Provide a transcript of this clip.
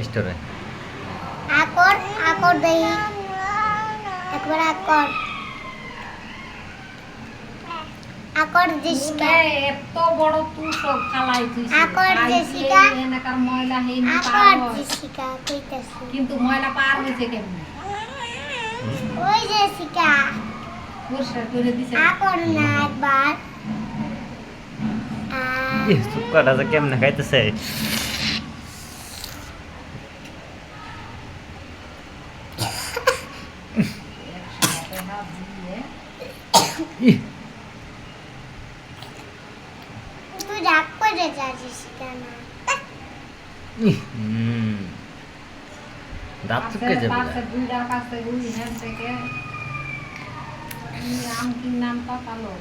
স্টোরে আকর আকর দেই একবার আকর আকর জেসিকা এত বড় তুই সব খালাই তুই আকর জেসিকা এনাকার ময়লা হেইনি আকর পার হয় জেসিকা কইতাছি কিন্তু ময়লা পার হইছে কেমনে ওই জেসিকা পরিষ্কার করে দিছে আকর না একবার সুক্কাটা যে কেমনে খাইতেছে একসাথে হাত দিয়ে তুই রাগ করে যা জেসিকা না দাঁত চুকে যাবে পাশে দুইটার কাছে উই হ্যাঁ থেকে আম কি নাম পাতালো